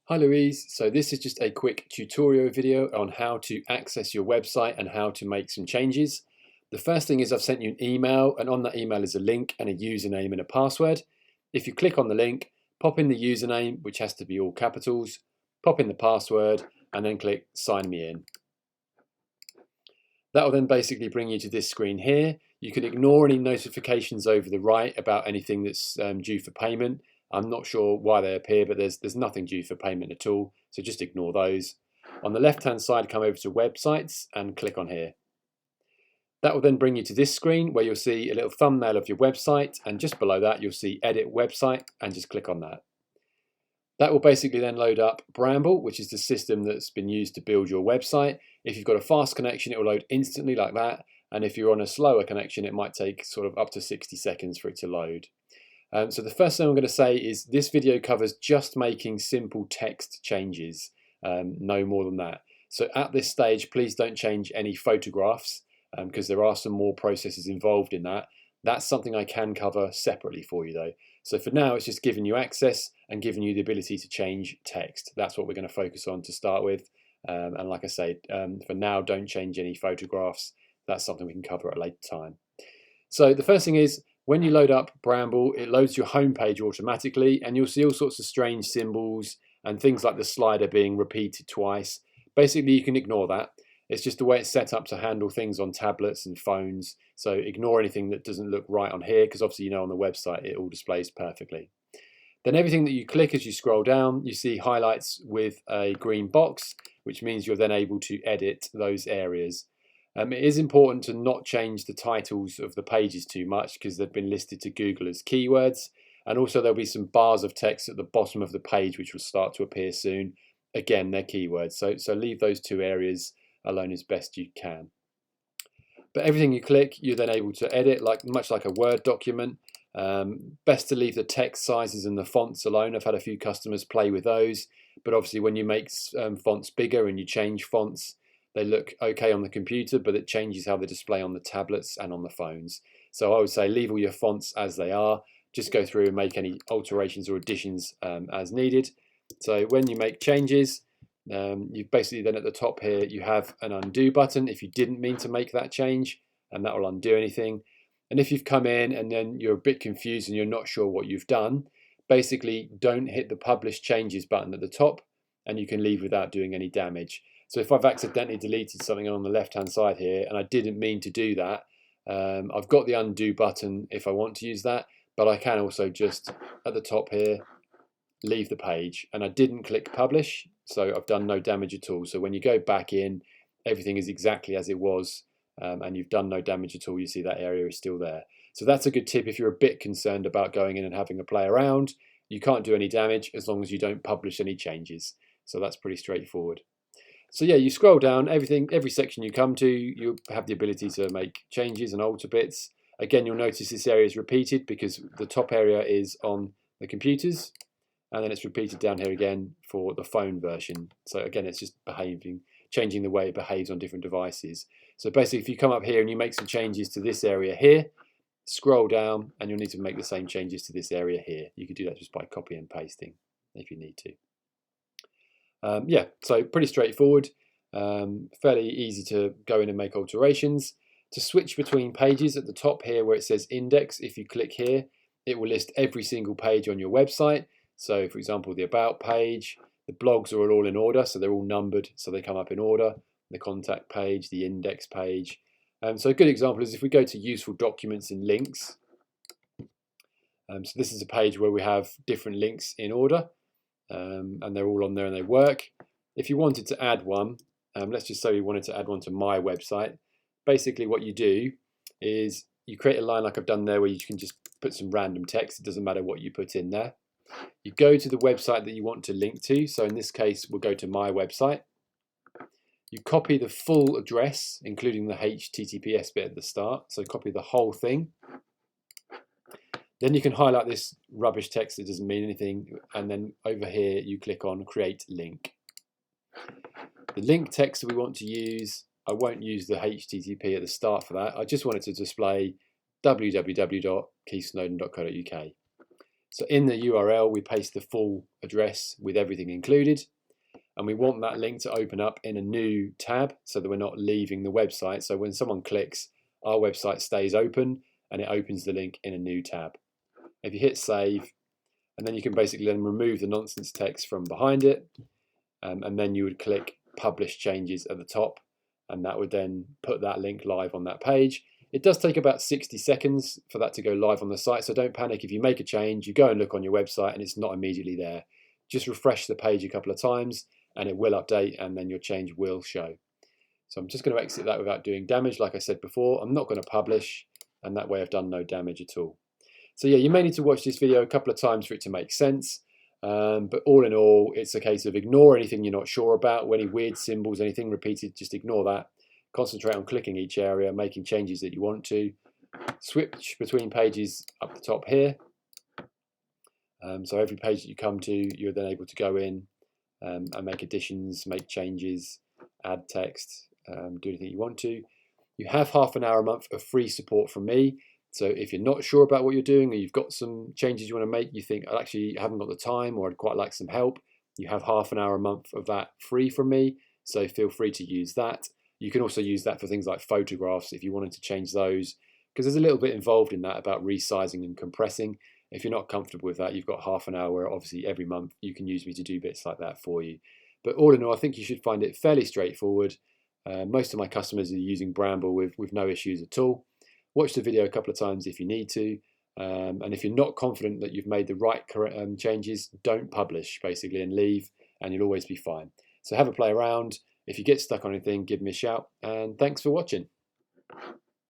Hi Louise, so this is just a quick tutorial video on how to access your website and how to make some changes. The first thing is I've sent you an email, and on that email is a link and a username and a password. If you click on the link, pop in the username, which has to be all capitals, pop in the password and then click sign me in. That will then basically bring you to this screen here. You can ignore any notifications over the right about anything that's due for payment. I'm not sure why they appear, but there's nothing due for payment at all, so just ignore those. On the left-hand side, come over to websites and click on here. That will then bring you to this screen where you'll see a little thumbnail of your website, and just below that you'll see edit website, and just click on that. That will basically then load up Bramble, which is the system that's been used to build your website. If you've got a fast connection, it will load instantly like that, and if you're on a slower connection, it might take sort of up to 60 seconds for it to load. So the first thing I'm going to say is this video covers just making simple text changes, no more than that. So at this stage, please don't change any photographs because there are some more processes involved in that. That's something I can cover separately for you though. So for now, it's just giving you access and giving you the ability to change text. That's what we're going to focus on to start with. And like I say, for now, don't change any photographs. That's something we can cover at a later time. So the first thing is, when you load up Bramble, it loads your home page automatically, and you'll see all sorts of strange symbols and things like the slider being repeated twice. Basically, you can ignore that. It's just the way it's set up to handle things on tablets and phones. So ignore anything that doesn't look right on here, because obviously on the website it all displays perfectly. Then everything that you click as you scroll down, you see highlights with a green box, which means you're then able to edit those areas. It is important to not change the titles of the pages too much because they've been listed to Google as keywords. And also there'll be some bars of text at the bottom of the page which will start to appear soon. Again, they're keywords, so leave those two areas alone as best you can. But everything you click, you're then able to edit much like a Word document. Best to leave the text sizes and the fonts alone. I've had a few customers play with those, but obviously when you make fonts bigger and you change fonts, they look okay on the computer, but it changes how they display on the tablets and on the phones. So I would say leave all your fonts as they are. Just go through and make any alterations or additions as needed. So when you make changes, you've basically then at the top here, you have an undo button if you didn't mean to make that change, and that will undo anything. And if you've come in and then you're a bit confused and you're not sure what you've done, basically don't hit the publish changes button at the top, and you can leave without doing any damage. So if I've accidentally deleted something on the left-hand side here and I didn't mean to do that, I've got the undo button if I want to use that, but I can also just at the top here leave the page, and I didn't click publish, so I've done no damage at all. So when you go back in, everything is exactly as it was, and you've done no damage at all. You see that area is still there. So that's a good tip if you're a bit concerned about going in and having a play around. You can't do any damage as long as you don't publish any changes. So that's pretty straightforward. So yeah, you scroll down, every section you come to, you'll have the ability to make changes and alter bits. Again, you'll notice this area is repeated because the top area is on the computers, and then it's repeated down here again for the phone version. So again, it's just changing the way it behaves on different devices. So basically, if you come up here and you make some changes to this area here, scroll down and you'll need to make the same changes to this area here. You could do that just by copy and pasting if you need to. Yeah, so pretty straightforward, fairly easy to go in and make alterations. To switch between pages, at the top here where it says index, if you click here, it will list every single page on your website. So for example, the about page, the blogs are all in order, so they're all numbered, so they come up in order, the contact page, the index page. So a good example is if we go to useful documents and links. So this is a page where we have different links in order. And they're all on there and they work. If you wanted to add one, let's just say we wanted to add one to my website. Basically what you do is you create a line like I've done there where you can just put some random text. It doesn't matter what you put in there. You go to the website that you want to link to. So in this case, we'll go to my website. You copy the full address, including the HTTPS bit at the start. So copy the whole thing. Then you can highlight this rubbish text that doesn't mean anything, and then over here you click on Create Link. The link text that we want to use, I won't use the HTTP at the start for that. I just want it to display www.keithsnowden.co.uk. So in the URL, we paste the full address with everything included. And we want that link to open up in a new tab so that we're not leaving the website. So when someone clicks, our website stays open and it opens the link in a new tab. If you hit save, and then you can basically then remove the nonsense text from behind it, and then you would click publish changes at the top, and that would then put that link live on that page. It does take about 60 seconds for that to go live on the site, so don't panic if you make a change. You go and look on your website and it's not immediately there. Just refresh the page a couple of times and it will update, and then your change will show. So I'm just going to exit that without doing damage. Like I said before, I'm not going to publish, and that way I've done no damage at all. So yeah, you may need to watch this video a couple of times for it to make sense. But all in all, it's a case of ignore anything you're not sure about. Any weird symbols, anything repeated, just ignore that. Concentrate on clicking each area, making changes that you want to. Switch between pages up the top here. So every page that you come to, you're then able to go in and make additions, make changes, add text, do anything you want to. You have half an hour a month of free support from me. So if you're not sure about what you're doing, or you've got some changes you want to make, you think, I actually haven't got the time, or I'd quite like some help, you have half an hour a month of that free from me. So feel free to use that. You can also use that for things like photographs if you wanted to change those, because there's a little bit involved in that about resizing and compressing. If you're not comfortable with that, you've got half an hour where obviously every month you can use me to do bits like that for you. But all in all, I think you should find it fairly straightforward. Most of my customers are using Bramble with no issues at all. Watch the video a couple of times if you need to. And if you're not confident that you've made the right changes, don't publish basically and leave, and you'll always be fine. So have a play around. If you get stuck on anything, give me a shout, and thanks for watching.